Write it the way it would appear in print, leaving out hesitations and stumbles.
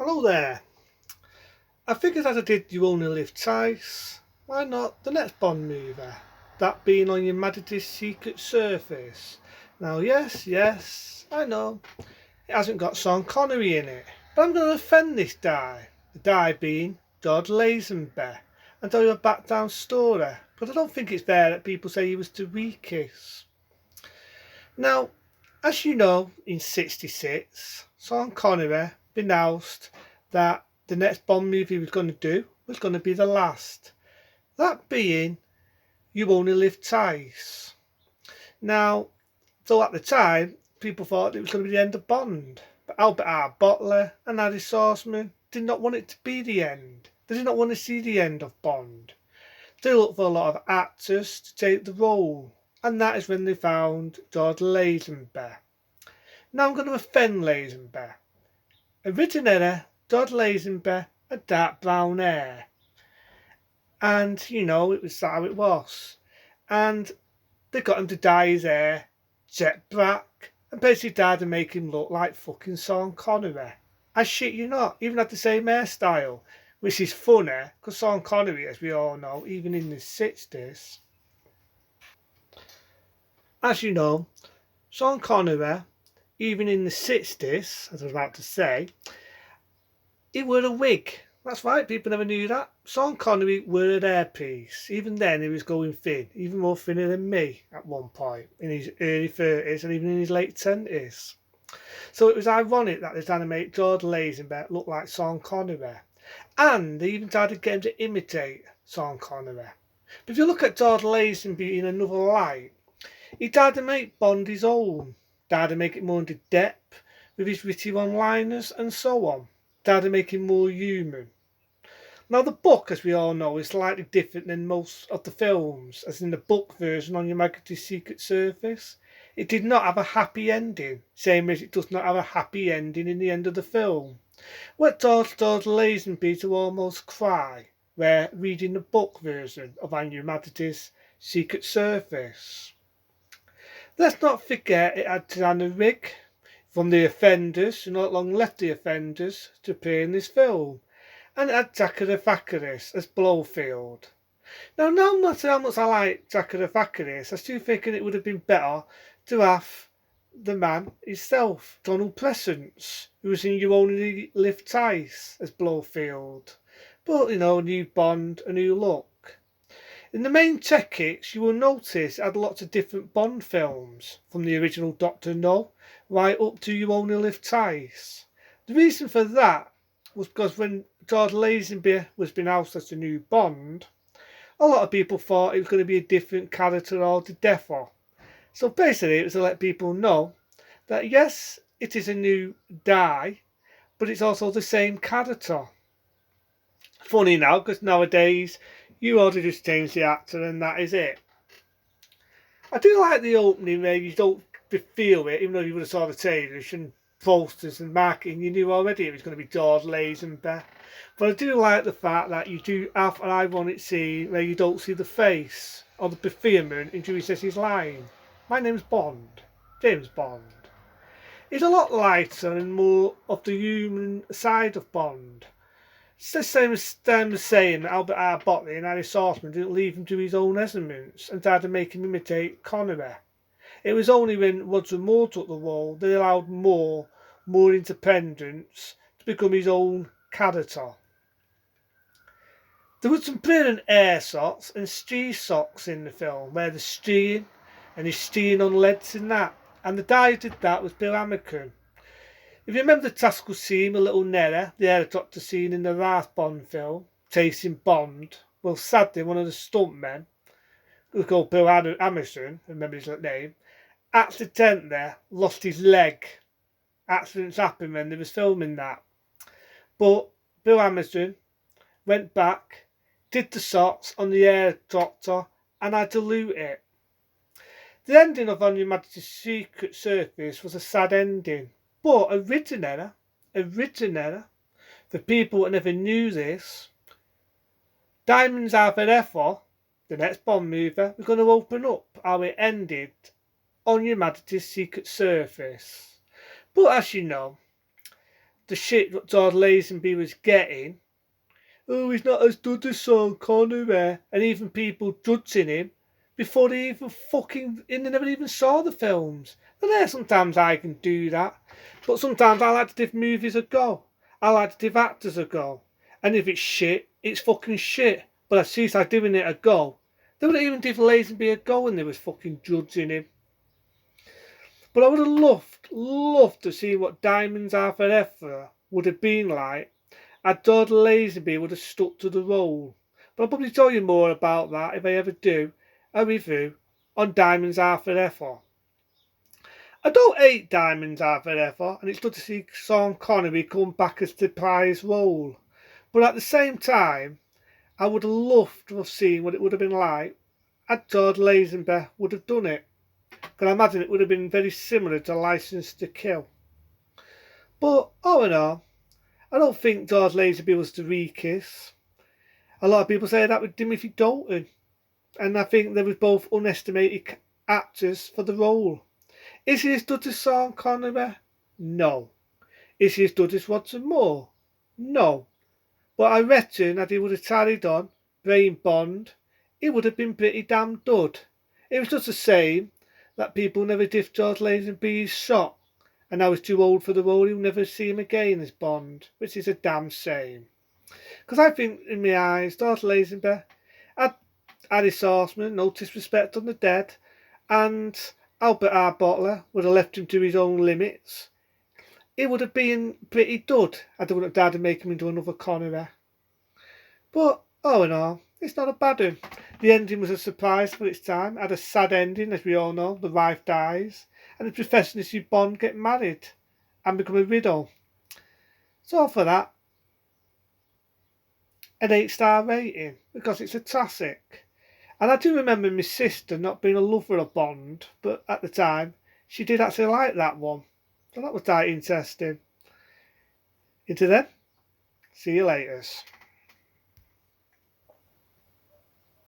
Hello there. I figured as I did You Only Live Twice, why not the next Bond movie? That being On Your Majesty's Secret Service. Now, yes, I know it hasn't got Sean Connery in it, but I'm going to offend this guy. The guy being George Lazenby, and tell you a backdown story, because I don't think it's fair that people say he was the weakest. Now, as you know, in '66, Sean Connery announced that the next Bond movie he was going to do was going to be the last. That being You Only Live Twice. Now, though at the time, people thought it was going to be the end of Bond. But Albert R. Bottler and Harry Swordsman did not want it to be the end. They did not want to see the end of Bond. They looked for a lot of actors to take the role. And that is when they found George Lazenby. Now I'm going to offend Lazenby. Originally, George Lazenby had dark brown hair. And, it was how it was. And they got him to dye his hair jet black. And basically tried to make him look like fucking Sean Connery. I shit you not, even had the same hairstyle. Which is funny, because Sean Connery, as we all know, even in the 60s, as you know, Sean Connery, even in the 60s, as I was about to say, he wore a wig. That's right, people never knew that. Sean Connery wore a hairpiece. Even then, he was going thin, even more thinner than me at one point, in his early 30s and even in his late 20s. So it was ironic that they tried to make George Lazenby look like Sean Connery. And they even tried to get him to imitate Sean Connery. But if you look at George Lazenby in another light, he tried to make Bond his own, tried to make it more into depth with his witty one-liners and so on, tried to make him more human. Now the book, as we all know, is slightly different than most of the films, as in the book version On Your Majesty's Secret Service. It did not have a happy ending, same as it does not have a happy ending in the end of the film. What caused George Lazenby to almost cry where reading the book version of On Your Majesty's Secret Service. Let's not forget it had Diana Rigg from The Offenders, who not long left The Offenders to appear in this film, and it had Zacharifakis as Blowfield. Now, no matter how much I like Zacharifakis, I still think it would have been better to have the man himself, Donald Pleasence, who was in You Only Live Twice as Blowfield. But, new Bond, a new look. In the main tickets, you will notice it had lots of different Bond films, from the original Doctor No right up to You Only Live Twice. The reason for that was because when George Lazenby was being announced as the new Bond, a lot of people thought it was going to be a different character altogether. So basically, it was to let people know that yes, it is a new guy, but it's also the same character. Funny now, because nowadays you order just change the actor and that is it. I do like the opening where you don't feel it, even though you would have saw the trailers and posters and marketing, you knew already it was going to be George Lazenby. But I do like the fact that you do have an ironic scene where you don't see the face or the fulfillment until he says his line. My name's Bond. James Bond. It's a lot lighter and more of the human side of Bond. It's the same as them saying that Albert R. Botley and Harry Swordsman didn't leave him to his own measurements and tried to make him imitate Connery. It was only when Roger Moore took the role they allowed Moore more independence to become his own character. There were some brilliant air shots and street shots in the film where the skiing and he's skiing on leads in that. And the guy who did that was Bill Hamilton. If you remember the classical scene with Little Nelly, the helicopter scene in the last Bond film, chasing Bond, well, sadly, one of the stuntmen, who's called Bill Hamilton, remember his name, accidentally lost his leg. Accidents happen when they was filming that. But Bill Hamilton went back, did the shots on the helicopter, and had to loot it. The ending of On Your Majesty's Secret Service was a sad ending. But originally, for people who never knew this, Diamonds Are Forever, the next Bond movie, we're going to open up how it ended On Your Majesty's Secret Service. But as you know, the shit that George Lazenby was getting. Oh, he's not as good as Sean Connery, and even people judging him before they even and they never even saw the films. And there, sometimes I can do that, but sometimes I like to give movies a go. I like to give actors a go, and if it's shit, it's fucking shit. But at least I'm giving it a go. They wouldn't even give Lazenby a go when they was fucking judging him. But I would have loved to see what Diamonds Are Forever would have been like had George Lazenby would have stuck to the role. But I'll probably tell you more about that if I ever do a review on Diamonds Are Forever. I don't hate Diamonds Are Forever, and it's good to see Sean Connery come back as the prize role. But at the same time, I would have loved to have seen what it would have been like had George Lazenby would have done it. Because I imagine it would have been very similar to License to Kill. But all in all, I don't think George Lazenby was the weakest. A lot of people say that with Timothy Dalton, and I think they were both underestimated actors for the role. Is he as good as Sean Connery? No. Is he as good as Roger Moore? No. But I reckon that he would have carried on playing Bond, he would have been pretty damn good. It was just a shame that people never give George Lazenby his shot, and I was too old for the role. You'll never see him again as Bond, which is a damn shame. Because I think, in my eyes, George Lazenby had Harry Horseman, No Disrespect on the Dead, and Albert R. Bottler would have left him to his own limits. It would have been pretty good. I wouldn't have dared to make him into another Connery. But, all in all, it's not a bad one. The ending was a surprise for its time. It had a sad ending, as we all know. The wife dies, and the professor and his Bond get married and become a widow. So for that, an 8-star rating, because it's a classic. And I do remember my sister not being a lover of Bond, but at the time, she did actually like that one. So that was quite interesting. Until then, see you later.